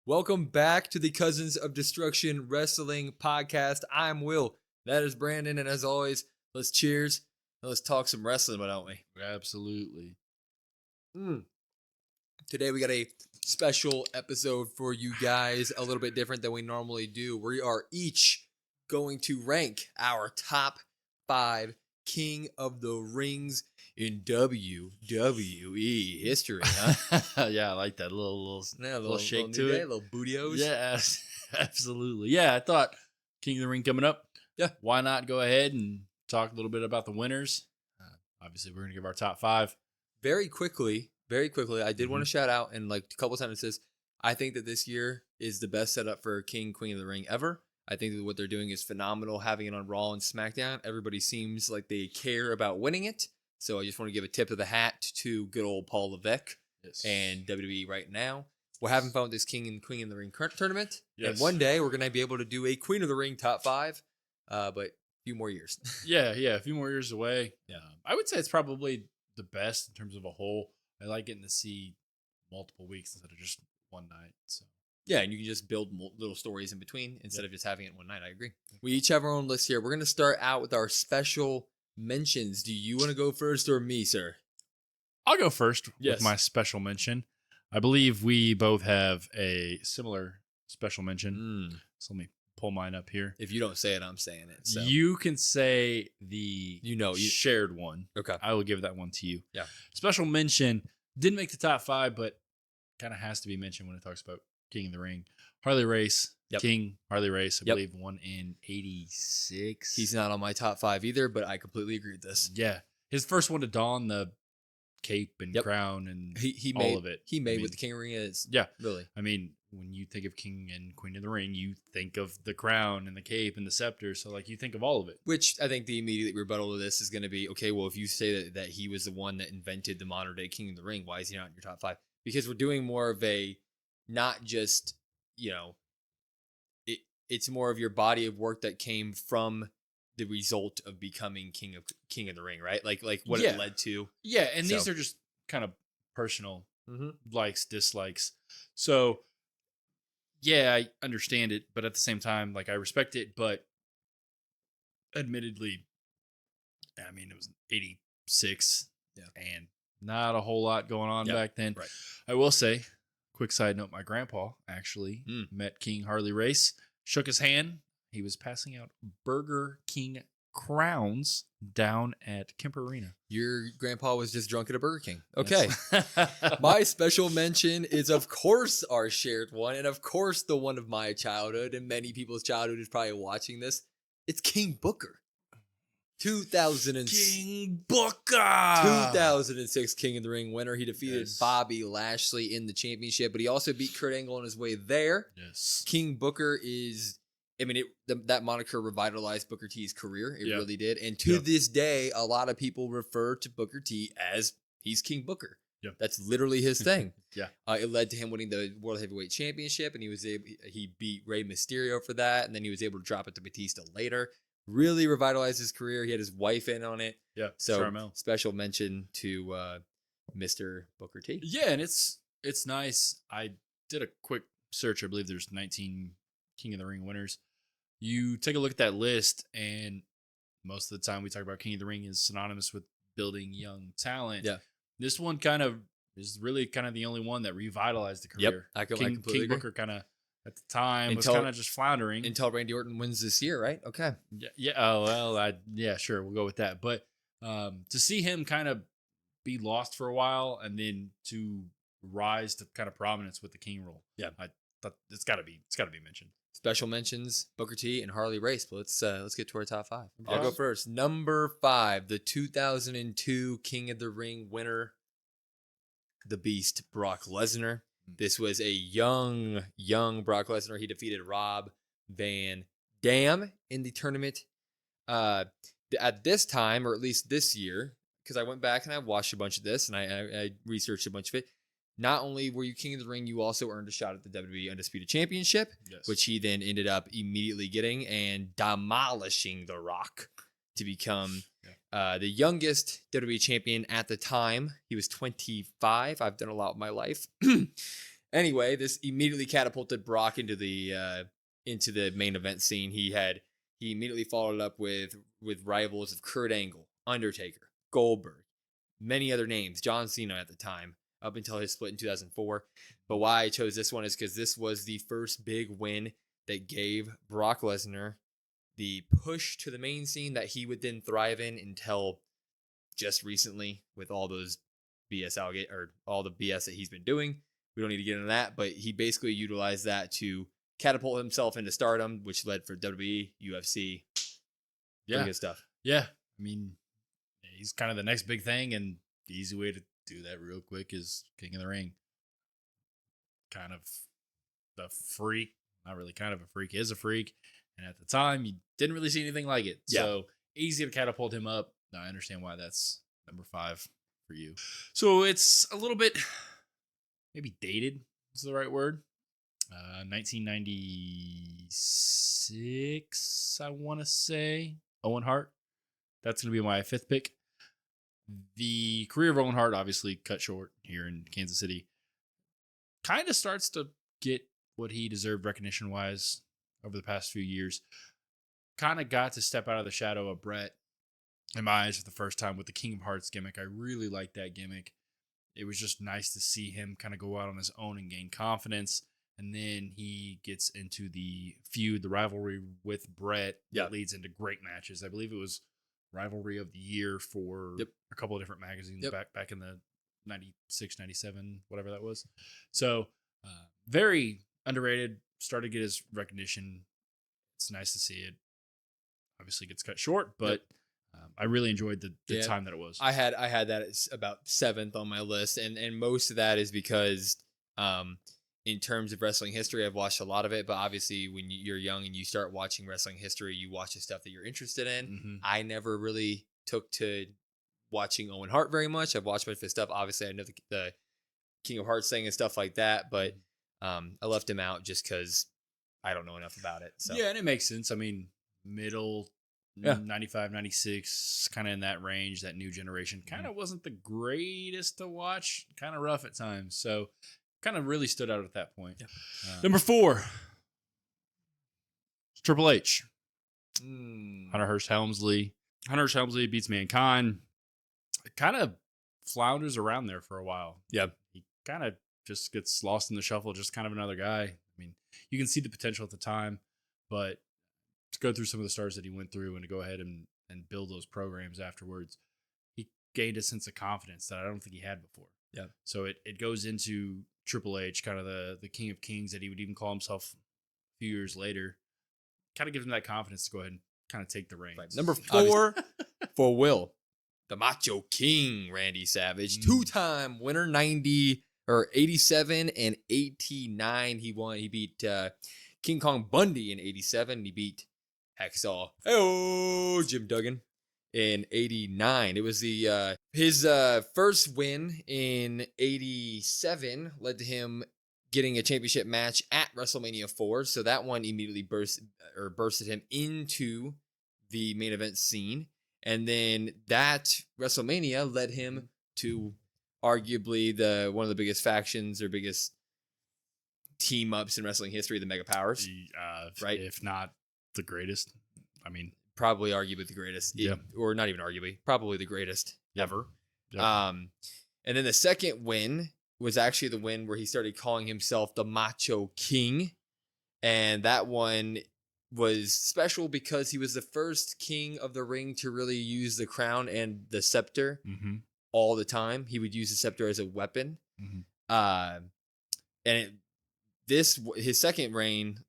Welcome back to the Cousins of Destruction Wrestling Podcast. I'm Will. That is Brandon. And as always, let's cheers and let's talk some wrestling, why don't we? Absolutely. Today we got a special episode for you guys, a little bit different than we normally do. We are each going to rank our top 5 King of the Rings in WWE history, huh? Yeah, I like that little shake little to day, it. little bootios. Yeah, absolutely. Yeah, I thought King of the Ring coming up. Yeah. Why not go ahead and talk a little bit about the winners? Obviously, we're going to give our top 5. Very quickly, I did want to shout out in like a couple sentences. I think that this year is the best setup for King, Queen of the Ring ever. I think that what they're doing is phenomenal, having it on Raw and SmackDown. Everybody seems like they care about winning it. So I just want to give a tip of the hat to good old Paul Levesque and WWE right now. We're having fun with this King and Queen of the Ring tournament. Yes. And one day we're going to be able to do a Queen of the Ring top 5, but a few more years. Yeah, a few more years away. I would say it's probably the best in terms of a whole. I like getting to see multiple weeks instead of just one night. So. Yeah, and you can just build little stories in between instead of just having it one night. I agree. We each have our own list here. We're going to start out with our special mentions. Do you want to go first or me, sir? I'll go first with my special mention. I believe we both have a similar special mention. So let me pull mine up here. If you don't say it, I'm saying it. So. You can say the shared one. Okay. I will give that one to you. Yeah. Special mention. Didn't make the top 5, but kind of has to be mentioned when it talks about King of the Ring. Harley Race. Yep. King Harley Race, I believe, won in 86. He's not on my top 5 either, but I completely agree with this. Yeah. His first one to don the cape and crown and he all of it. He made what the King of the Ring is. Yeah. Really. I mean, when you think of King and Queen of the Ring, you think of the crown and the cape and the scepter. So, like, you think of all of it. Which I think the immediate rebuttal to this is going to be, okay, well, if you say that he was the one that invented the modern day King of the Ring, why is he not in your top 5? Because we're doing more of a, not just, it's more of your body of work that came from the result of becoming King of the Ring, right? Like what it led to. Yeah, and these are just kind of personal likes, dislikes. So, yeah, I understand it, but at the same time, like, I respect it. But admittedly, I mean, it was 86, and not a whole lot going on back then. Right. I will say, quick side note, my grandpa actually met King Harley Race, shook his hand. He was passing out Burger King crowns down at Kemper Arena. Your grandpa was just drunk at a Burger King. Okay. Yes. My special mention is, of course, our shared one, and of course, the one of my childhood, and many people's childhood is probably watching this. It's King Booker. 2006 King of the Ring winner. He defeated Bobby Lashley in the championship, but he also beat Kurt Angle on his way there. Yes. King Booker is, I mean, that moniker revitalized Booker T's career. It really did. And to this day, a lot of people refer to Booker T as he's King Booker. Yeah. That's literally his thing. It led to him winning the World Heavyweight Championship, and he beat Rey Mysterio for that, and then he was able to drop it to Batista later. Really revitalized his career. He had his wife in on it. Yeah. So Charmel. Special mention to Mr. Booker T. Yeah, and it's nice. I did a quick search. I believe there's 19 King of the Ring winners. You take a look at that list, and most of the time we talk about King of the Ring is synonymous with building young talent. Yeah. This one kind of is really kind of the only one that revitalized the career. I King completely agree. Booker kind of at the time was kind of just floundering until Randy Orton wins this year, right? Okay. Yeah. Oh well, sure, we'll go with that. But to see him kind of be lost for a while and then to rise to kind of prominence with the King role, I thought it's got to be mentioned. Special mentions, Booker T and Harley Race. But let's get to our top 5. I'll go first. Number 5, the 2002 King of the Ring winner, the Beast, Brock Lesnar. This was a young Brock Lesnar. He defeated Rob Van Dam in the tournament. At this time, or at least this year, because I went back and I watched a bunch of this and I researched a bunch of it. Not only were you King of the Ring, you also earned a shot at the WWE Undisputed Championship, which he then ended up immediately getting and demolishing The Rock to become the youngest WWE champion at the time. He was 25. I've done a lot with my life. Anyway, this immediately catapulted Brock into the main event scene. He immediately followed up with rivals of Kurt Angle, Undertaker, Goldberg, many other names, John Cena at the time, up until his split in 2004. But why I chose this one is because this was the first big win that gave Brock Lesnar the push to the main scene that he would then thrive in until just recently with all those BS or all the BS that he's been doing. We don't need to get into that, but he basically utilized that to catapult himself into stardom, which led for WWE, UFC. Yeah, good stuff. Yeah, I mean, he's kind of the next big thing, and the easy way to do that real quick is King of the Ring. Kind of the freak, not really kind of a freak, is a freak. And at the time, you didn't really see anything like it. Yeah. So easy to catapult him up. Now, I understand why that's number 5 for you. So it's a little bit maybe dated is the right word. 1996, I want to say. Owen Hart. That's going to be my 5th pick. The career of Owen Hart obviously cut short here in Kansas City. Kind of starts to get what he deserved recognition-wise over the past few years. Kind of got to step out of the shadow of Brett in my eyes for the first time with the King of Hearts gimmick. I really liked that gimmick. It was just nice to see him kind of go out on his own and gain confidence. And then he gets into the feud, the rivalry with Brett that leads into great matches. I believe it was Rivalry of the Year for a couple of different magazines back in the 96, 97, whatever that was. So very underrated, started to get his recognition. It's nice to see it. Obviously gets cut short, but I really enjoyed the time that it was. I had that as about 7th on my list, and most of that is because in terms of wrestling history, I've watched a lot of it, but obviously when you're young and you start watching wrestling history, you watch the stuff that you're interested in. Mm-hmm. I never really took to watching Owen Hart very much. I've watched most of his stuff. Obviously, I know the King of Hearts thing and stuff like that, but I left him out just because I don't know enough about it. So. Yeah, and it makes sense. I mean, middle 95, 96, kind of in that range, that new generation kind of wasn't the greatest to watch, kind of rough at times. So kind of really stood out at that point. Yeah. Number 4, Triple H. Hunter Hearst Helmsley. Hunter Hearst Helmsley beats Mankind. Kind of flounders around there for a while. Yeah. He kind of just gets lost in the shuffle, just kind of another guy. I mean, you can see the potential at the time, but to go through some of the stars that he went through and to go ahead and build those programs afterwards, he gained a sense of confidence that I don't think he had before. Yeah. So it goes into Triple H, kind of the King of Kings that he would even call himself a few years later. Kind of gives him that confidence to go ahead and kind of take the reins. Right. Number 4 for Will, the Macho King, Randy Savage, 2-time winner, 87 and 89. He won. He beat King Kong Bundy in 87. He beat Hacksaw Jim Duggan in 89. It was his first win in 87 led to him getting a championship match at WrestleMania 4. So that one immediately bursted him into the main event scene. And then that WrestleMania led him to arguably one of the biggest factions or biggest team ups in wrestling history, the Mega Powers. Right? If not the greatest. I mean, probably arguably the greatest. Yeah. Or not even arguably, probably the greatest ever. Yep. And then the second win was actually the win where he started calling himself the Macho King. And that one was special because he was the first King of the Ring to really use the crown and the scepter all the time. He would use the scepter as a weapon. His second win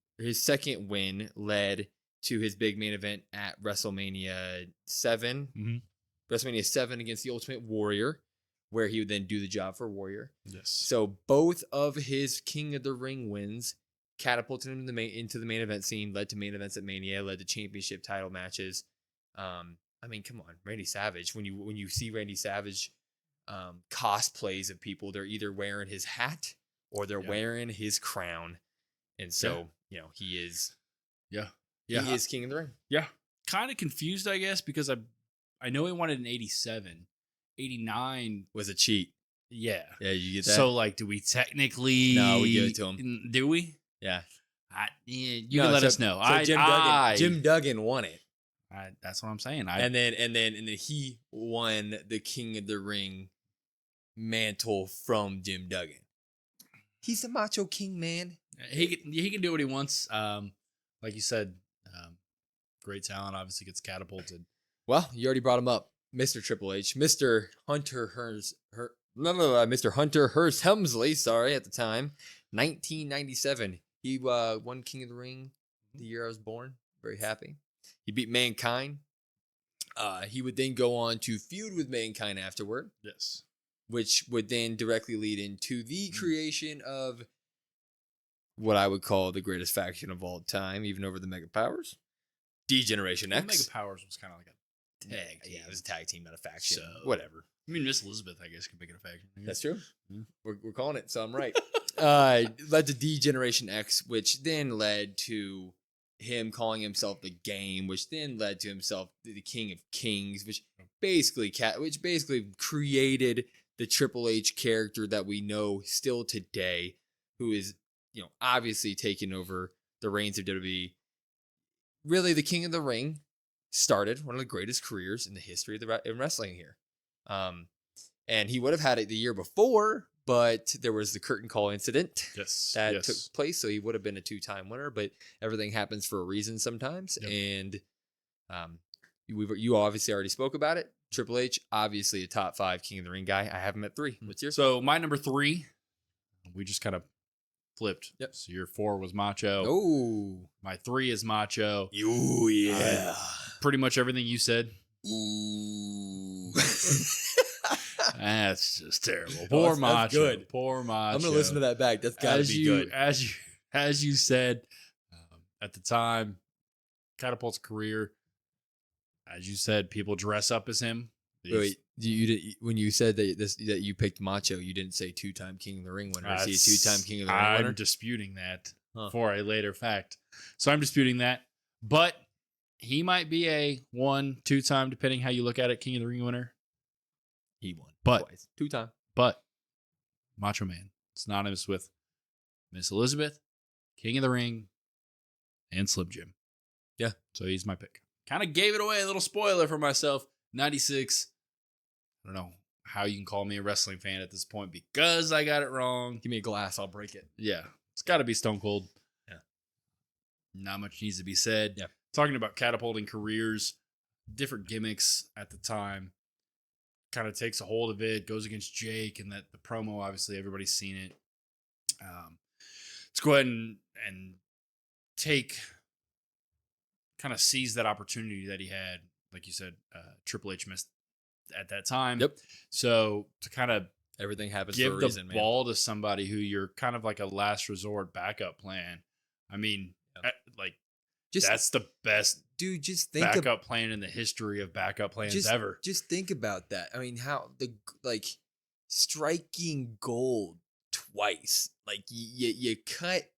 led to his big main event at WrestleMania 7. WrestleMania 7 against the Ultimate Warrior, where he would then do the job for Warrior. Yes. So both of his King of the Ring wins catapulted him into the main event scene, led to main events at Mania, led to championship title matches. I mean, come on, Randy Savage. When you see Randy Savage cosplays of people, they're either wearing his hat or they're wearing his crown. And so, he is he is King of the Ring. Yeah. Kind of confused, I guess, because I know he wanted an 87. 89 was a cheat. Yeah. Yeah, you get that. So, like, do we technically? No, we give it to him. Do we? Yeah, You can let us know. So Jim Duggan won it, That's what I'm saying. and then he won the King of the Ring mantle from Jim Duggan. He's the Macho King, man. He can do what he wants. Like you said, great talent. Obviously gets catapulted. Well, you already brought him up, Mr. Triple H, Mr. Mr. Hunter Hearst Helmsley. Sorry, at the time, 1997. He won King of the Ring the year I was born. Very happy. He beat Mankind. He would then go on to feud with Mankind afterward, Yes. which would then directly lead into the creation of what I would call the greatest faction of all time, even over the Mega Powers, D-Generation X. Mega Powers was kind of like a tag team. Yeah, it was a tag team, not a faction. So Whatever. I mean, Miss Elizabeth, I guess, could make it a faction. That's true. Yeah. We're calling it, so I'm right. Led to D-Generation X, which then led to him calling himself the Game, which then led to himself the King of Kings, which basically created the Triple H character that we know still today, who is, obviously taking over the reins of WWE. Really, the King of the Ring started one of the greatest careers in the history of in wrestling here. And he would have had it the year before, but there was the curtain call incident that took place. So he would have been a 2-time winner, but everything happens for a reason sometimes. Yep. And you obviously already spoke about it. Triple H, obviously a top 5 King of the Ring guy. I have him at 3. What's yours? So my number 3, we just kind of flipped. Yep. So your 4 was Macho. Oh. My 3 is Macho. Oh, yeah. Pretty much everything you said. Ooh. That's just terrible. Poor Macho. That's good. Poor Macho. I'm gonna listen to that back. That's gotta be good. As you said, at the time, catapult's career. As you said, people dress up as him. Wait, you did when you said that you picked Macho, you didn't say 2-time King of the Ring winner. Is he a 2-time King of the Ring winner? I'm disputing that for a later fact. So I'm disputing that, but he might be a 1, 2-time, depending how you look at it, King of the Ring winner. He won, but twice. 2-time. But Macho Man, synonymous with Miss Elizabeth, King of the Ring, and Slim Jim. Yeah, so he's my pick. Kind of gave it away, a little spoiler for myself. 96. I don't know how you can call me a wrestling fan at this point because I got it wrong. Give me a glass, I'll break it. Yeah, it's got to be Stone Cold. Yeah, not much needs to be said. Yeah, talking about catapulting careers, different gimmicks at the time. Kind of takes a hold of it, goes against Jake, and that the promo, obviously, everybody's seen it. Let's go ahead and kind of seize that opportunity that he had. Like you said, Triple H missed at that time. Yep. So to kind of everything happens give for a reason, the ball to somebody who you're kind of like a last resort backup plan. I mean, that's the best. Dude, just think backup plan in the history of backup plans ever. Just think about that. I mean, how striking gold twice. Like you cut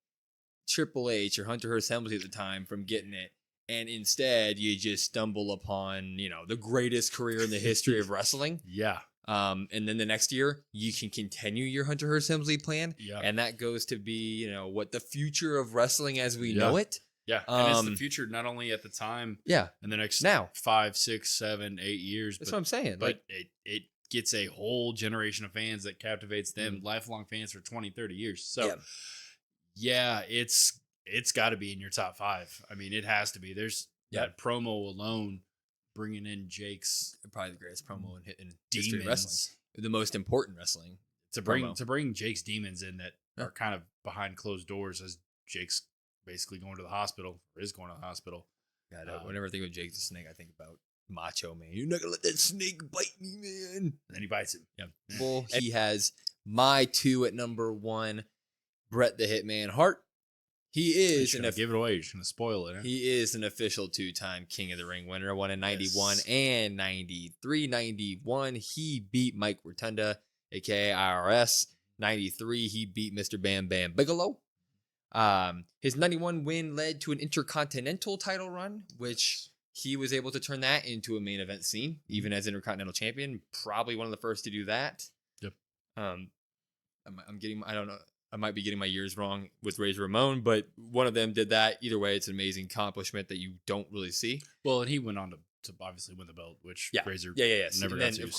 Triple H or Hunter Hearst Helmsley at the time from getting it, and instead you just stumble upon the greatest career in the history of wrestling. Yeah. And then the next year you can continue your Hunter Hearst Helmsley plan. Yeah. And that goes to be what the future of wrestling as we know it. Yeah, and it's the future not only at the time. Yeah, in the next 5, 6, 7, 8 years. That's what I'm saying. But it gets a whole generation of fans that captivates them, lifelong fans for 20, 30 years. So, yeah it's got to be in your top 5. I mean, it has to be. There's that promo alone, bringing in Jake's probably the greatest promo in demons. History of wrestling, the most important wrestling to bring Jake's demons in that are kind of behind closed doors as Jake's basically going to the hospital, or is going to the hospital. God, whenever I think of Jake the Snake, I think about Macho Man. You're not gonna let that snake bite me, man. And then he bites him. Yeah. Well, he has my 2 at number 1, Bret the Hitman Hart. He is give it away. You're just gonna spoil it. Huh? He is an official 2-time King of the Ring winner. Won in 91 and 93. 91, he beat Mike Rotunda, aka IRS. 93, he beat Mr. Bam Bam Bigelow. His 91 win led to an Intercontinental title run, which he was able to turn that into a main event scene, even as Intercontinental Champion. Probably one of the first to do that. Yep. I'm getting, I don't know, I might be getting my years wrong with Razor Ramon, but one of them did that. Either way, it's an amazing accomplishment that you don't really see. Well, and he went on to obviously win the belt, which Razor never got to. Of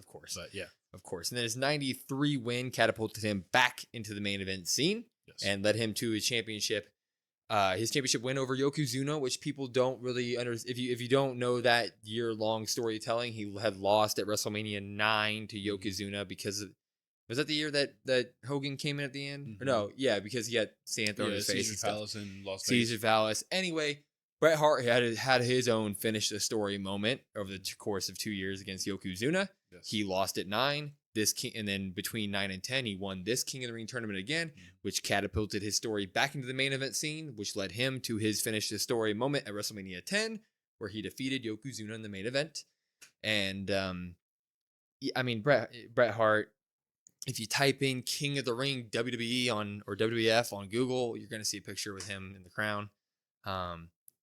course. But yeah. Of course. And then his 93 win catapulted him back into the main event scene and led him to his championship win over Yokozuna, which people don't really understand. If you don't know that year-long storytelling, he had lost at WrestleMania 9 to Yokozuna because of, was that the year that Hogan came in at the end? Or no, because he had sand thrown in his face. Caesar Palace and Las Vegas. Caesar Palace. Anyway, Bret Hart had his own finish the story moment over the course of 2 years against Yokozuna. Yes. He lost at 9. And then between 9 and 10, he won this King of the Ring tournament again, which catapulted his story back into the main event scene, which led him to his finish the story moment at WrestleMania 10, where he defeated Yokozuna in the main event. And I mean, Bret Hart, if you type in King of the Ring WWE or WWF on Google, you're going to see a picture with him in the crown.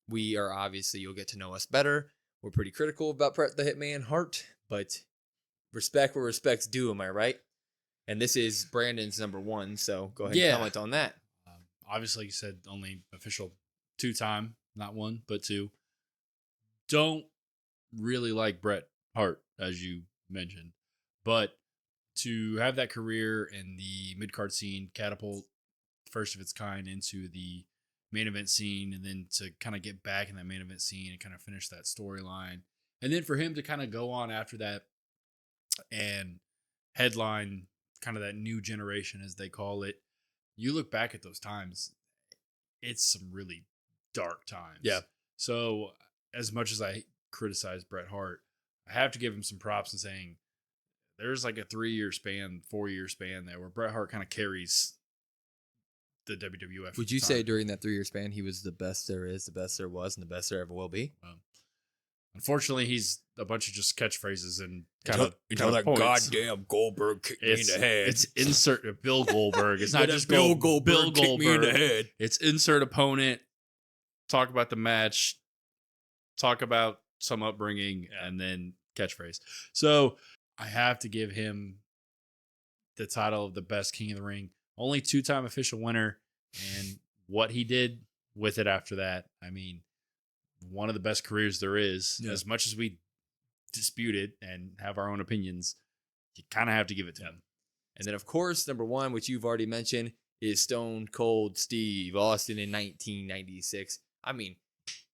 We are obviously, you'll get to know us better. We're pretty critical about Bret the Hitman Hart, but respect where respect's due, am I right? And this is Brandon's number 1, so go ahead and comment on that. Obviously, you said only official 2-time, not 1, but 2. Don't really like Bret Hart, as you mentioned, but to have that career in the mid-card scene, catapult first of its kind into the main event scene, and then to kind of get back in that main event scene and kind of finish that storyline. And then for him to kind of go on after that and headline kind of that new generation, as they call it. You look back at those times, it's some really dark times. Yeah. So as much as I criticize Bret Hart, I have to give him some props in saying there's like a 3-year span, 4-year span there where Bret Hart kind of carries the WWF. Would you say during that 3-year span, he was the best there is, the best there was, and the best there ever will be? Unfortunately, he's a bunch of just catchphrases and kind of that points. Goddamn Goldberg kicked me in the head. It's insert Bill Goldberg. It's not just Bill Goldberg kicked me in the head. It's insert opponent. Talk about the match. Talk about some upbringing, and then catchphrase. So I have to give him the title of the best King of the Ring. Only 2-time official winner, and what he did with it after that. I mean, one of the best careers there is. Yeah. As much as we dispute it and have our own opinions, you kind of have to give it to him. And then, of course, number 1, which you've already mentioned, is Stone Cold Steve Austin in 1996. I mean,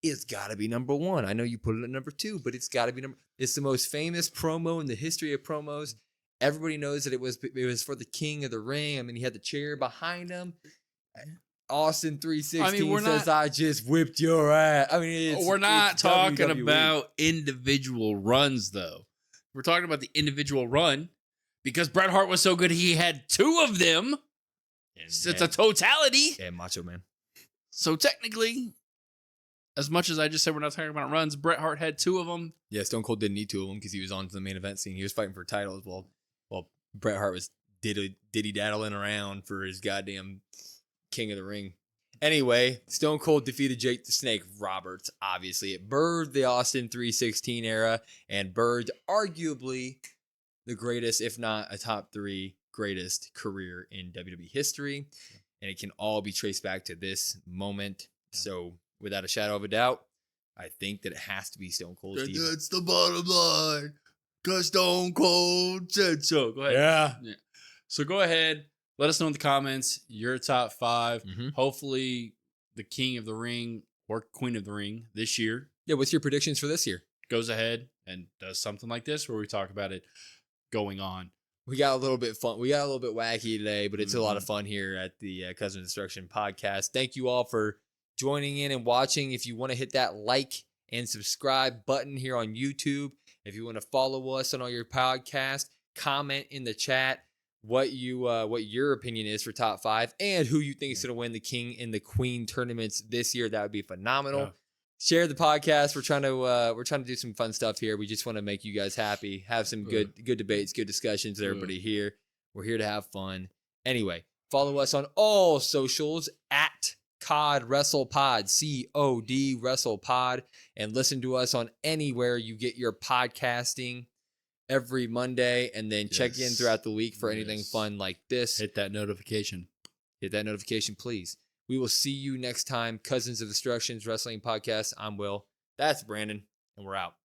it's got to be number 1. I know you put it at number 2, but it's got to be It's the most famous promo in the history of promos. Everybody knows that it was for the King of the Ring. I mean, he had the chair behind him. Austin 316 says, I just whipped your ass. I mean, we're not talking about individual runs, though. We're talking about the individual run because Bret Hart was so good, he had 2 of them. It's a totality. Yeah, Macho Man. So technically, as much as I just said we're not talking about runs, Bret Hart had 2 of them. Yeah, Stone Cold didn't need 2 of them because he was on to the main event scene. He was fighting for titles while Bret Hart was diddy-daddling around for his goddamn King of the Ring. Anyway, Stone Cold defeated Jake the Snake Roberts, obviously. It birthed the Austin 316 era and birthed arguably the greatest, if not a top 3 greatest career in WWE history. And it can all be traced back to this moment. Yeah. So without a shadow of a doubt, I think that it has to be Stone Cold Steve. That's the bottom line. Because Stone Cold said so. Go ahead. Yeah. So go ahead. Let us know in the comments your top 5. Mm-hmm. Hopefully the King of the Ring or Queen of the Ring this year. Yeah, what's your predictions for this year? Goes ahead and does something like this where we talk about it going on. We got a little bit fun. We got a little bit wacky today, but it's a lot of fun here at the Cousin Destruction podcast. Thank you all for joining in and watching. If you want to hit that like and subscribe button here on YouTube, if you want to follow us on all your podcasts, comment in the chat what your opinion is for top 5 and who you think is going to win the King and the Queen tournaments this year. That would be phenomenal. Yeah. Share the podcast. We're trying to do some fun stuff here. We just want to make you guys happy, have some good debates, good discussions with everybody here. We're here to have fun. Anyway, follow us on all socials at COD WrestlePod, COD WrestlePod, and listen to us on anywhere you get your podcasting. every Monday, and then check in Yes. throughout the week for anything Yes. fun like this. Hit that notification. Hit that notification, please. We will see you next time. Cousins of Destruction's Wrestling Podcast. I'm Will. That's Brandon, and we're out.